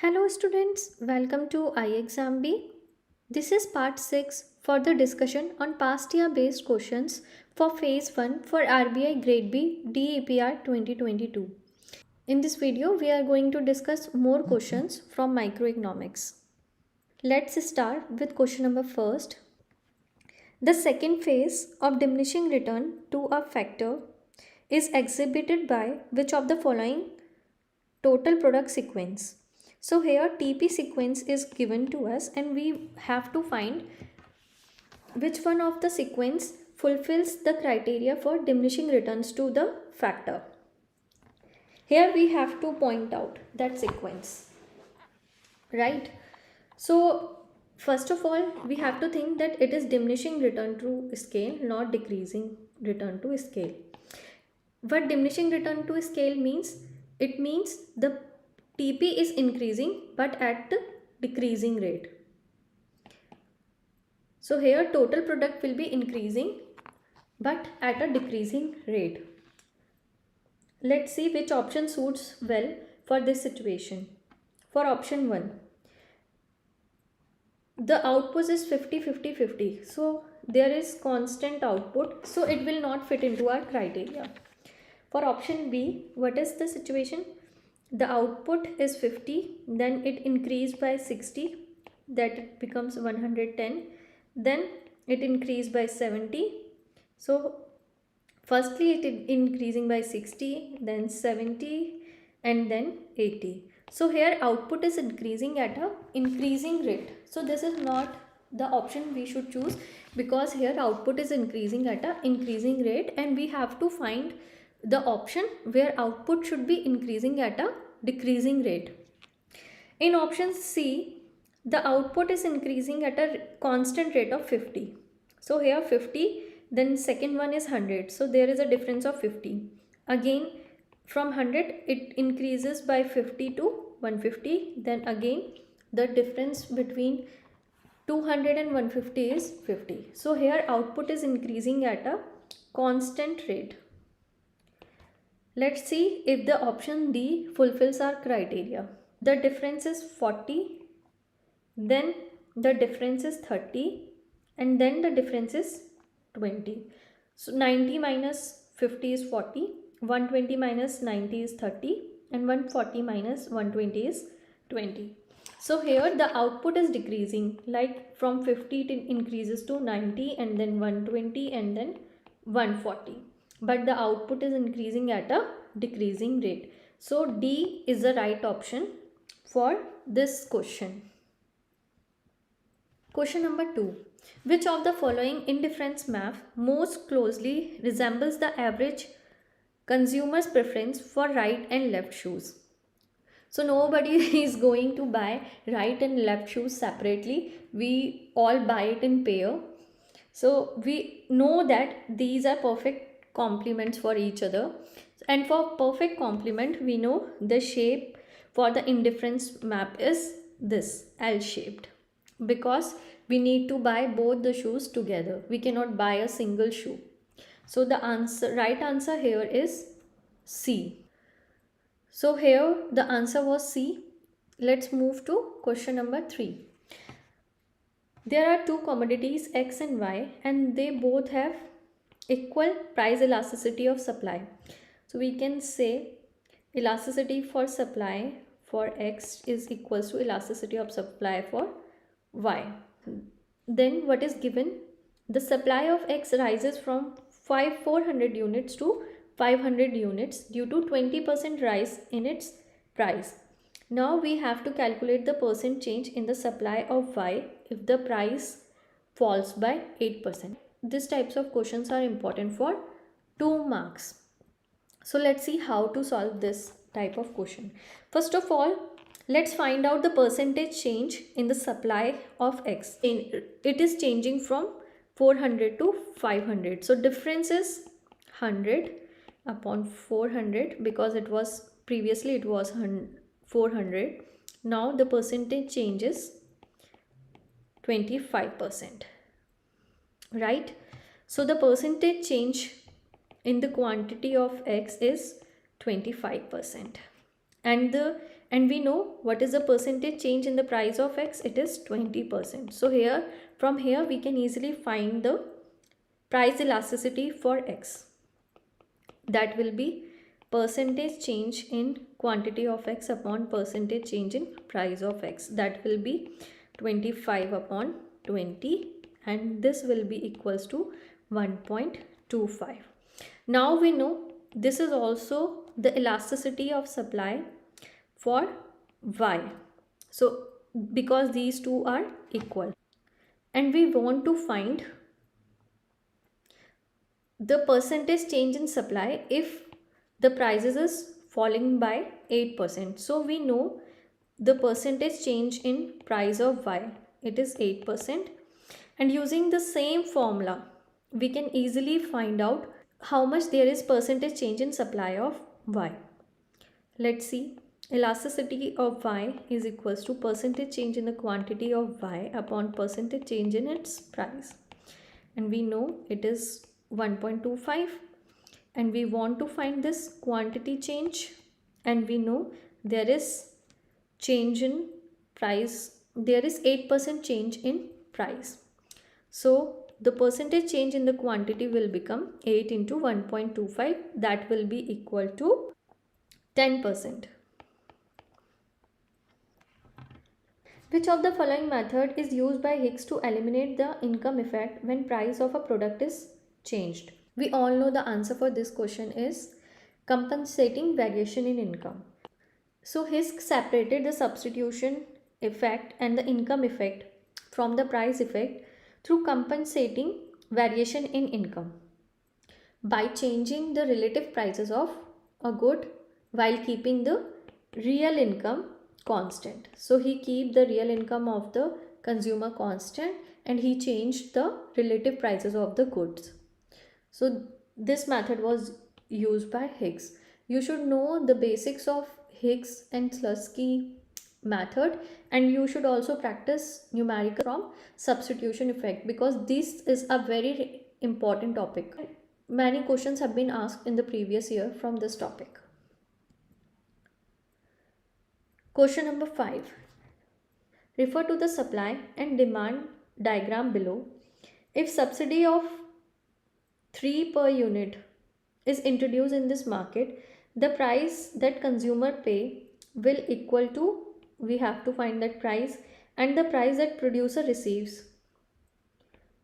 Hello students, welcome to iExamB. This is part 6 for the discussion on past year based questions for phase 1 for RBI Grade B DEPR 2022. In this video, we are going to discuss more questions from microeconomics. Let's start with question number first. The second phase of diminishing return to a factor is exhibited by which of the following total product sequence? So here TP sequence is given to us and we have to find which one of the sequence fulfills the criteria for diminishing returns to the factor. Here we have to point out that sequence, right? So first of all, we have to think that it is diminishing return to scale, not decreasing return to scale. What diminishing return to scale means? It means the TP is increasing but at the decreasing rate. So here total product will be increasing but at a decreasing rate. Let's see which option suits well for this situation. For option 1, the output is 50-50-50. So there is constant output, so it will not fit into our criteria. For option B, what is the situation? The output is 50, then it increased by 60, that it becomes 110, then it increased by 70. So firstly it is increasing by 60, then 70 and then 80. So here output is increasing at a increasing rate. So this is not the option we should choose, because here output is increasing at a increasing rate and we have to find the option where output should be increasing at a decreasing rate. In option C, the output is increasing at a constant rate of 50. So here 50, then second one is 100. So there is a difference of 50. Again from 100 it increases by 50 to 150. Then again the difference between 200 and 150 is 50. So here output is increasing at a constant rate. Let's see if the option D fulfills our criteria. The difference is 40, then the difference is 30, and then the difference is 20. So 90 minus 50 is 40, 120 minus 90 is 30, and 140 minus 120 is 20. So here the output is decreasing, like from 50 it increases to 90 and then 120 and then 140. But the output is increasing at a decreasing rate. So D is the right option for this question. Question number 2. Which of the following indifference map most closely resembles the average consumer's preference for right and left shoes? So nobody is going to buy right and left shoes separately. We all buy it in pair. So we know that these are perfect complements for each other, and for perfect complement we know the shape for the indifference map is this L shaped, because we need to buy both the shoes together. We cannot buy a single shoe. So the right answer here is C. So here the answer was C. Let's move to question number 3. There are two commodities X and Y and they both have equal price elasticity of supply. So we can say elasticity for supply for X is equals to elasticity of supply for Y. Then what is given? The supply of X rises from 400 units to 500 units due to 20% rise in its price. Now we have to calculate the percent change in the supply of Y if the price falls by 8%. These types of questions are important for 2 marks. So let's see how to solve this type of question. First of all, let's find out the percentage change in the supply of X. It is changing from 400 to 500. So difference is 100 upon 400, because it was previously it was 400. Now the percentage change is 25%. Right? So the percentage change in the quantity of X is 25%. And the And we know what is the percentage change in the price of X? It is 20%. So here, from here we can easily find the price elasticity for X. That will be percentage change in quantity of X upon percentage change in price of X. That will be 25 upon 20, and this will be equals to 1.25. Now we know this is also the elasticity of supply for Y. So because these two are equal, and we want to find the percentage change in supply if the prices is falling by 8%. So we know the percentage change in price of Y, it is 8%, and using the same formula we can easily find out how much there is percentage change in supply of Y. Let's see. Elasticity of Y is equals to percentage change in the quantity of Y upon percentage change in its price, and we know it is 1.25, and we want to find this quantity change, and we know there is change in price, there is 8% change in price. So the percentage change in the quantity will become 8 into 1.25, that will be equal to 10%. Which of the following method is used by Hicks to eliminate the income effect when price of a product is changed? We all know the answer for this question is compensating variation in income. So Hicks separated the substitution effect and the income effect from the price effect through compensating variation in income by changing the relative prices of a good while keeping the real income constant. So he keep the real income of the consumer constant, and he changed the relative prices of the goods. So this method was used by Hicks. You should know the basics of Hicks and Slutsky method, and you should also practice numerical from substitution effect, because this is a very important topic. Many questions have been asked in the previous year from this topic. Question number 5. Refer to the supply and demand diagram below. If subsidy of 3 per unit is introduced in this market, the price that consumer pay will equal to, we have to find that price, and the price that producer receives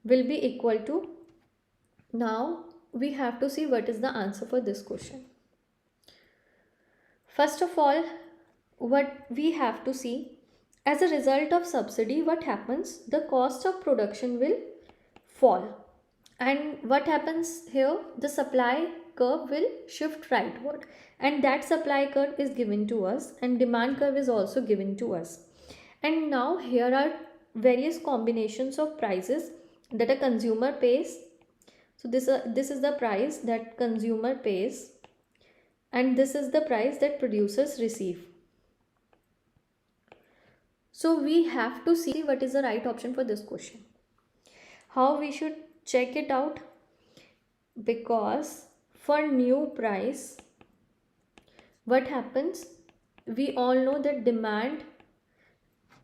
will be equal to. Now we have to see what is the answer for this question. First of all, what we have to see, as a result of subsidy, what happens? The cost of production will fall. And what happens here? The supply curve will shift rightward, and that supply curve is given to us, and demand curve is also given to us. And now here are various combinations of prices that a consumer pays. So this is the price that consumer pays, and this is the price that producers receive. So we have to see what is the right option for this question. How we should check it out? Because for new price, what happens? We all know that demand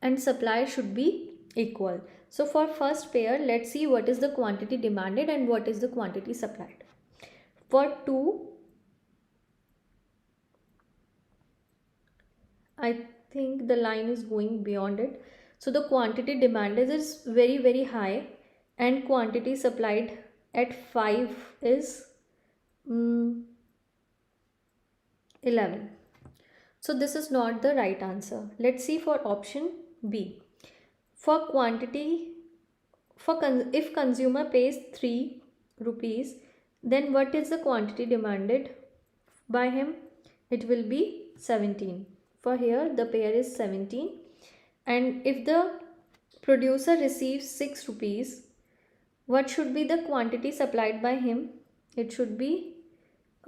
and supply should be equal. So for first pair, let's see what is the quantity demanded and what is the quantity supplied. For 2, I think the line is going beyond it. So the quantity demanded is very, very high, and quantity supplied at 5 is 11. So this is not the right answer. Let's see for option B. For quantity, if consumer pays 3 rupees, then what is the quantity demanded by him? It will be 17. For here the pair is 17, and if the producer receives 6 rupees, what should be the quantity supplied by him? It should be,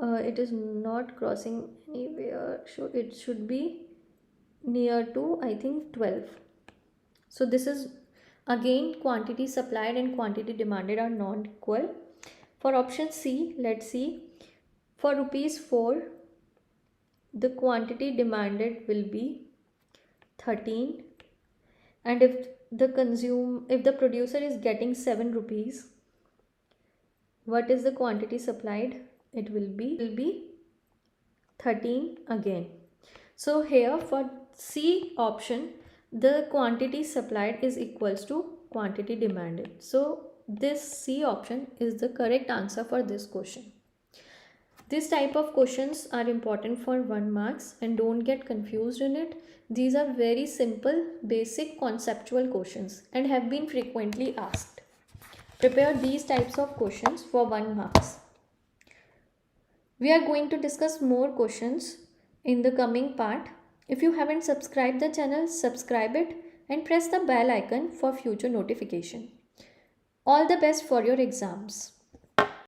it is not crossing anywhere, so it should be near to, I think, 12. So this is again quantity supplied and quantity demanded are non-equal. For option C, let's see. For rupees 4, the quantity demanded will be 13, and if the producer is getting 7 rupees, what is the quantity supplied? It will be 13 again. So here for C option, the quantity supplied is equals to quantity demanded. So this C option is the correct answer for this question. This type of questions are important for 1 marks, and don't get confused in it. These are very simple, basic conceptual questions and have been frequently asked. Prepare these types of questions for 1 marks. We are going to discuss more questions in the coming part. If you haven't subscribed the channel, subscribe it and press the bell icon for future notification. All the best for your exams.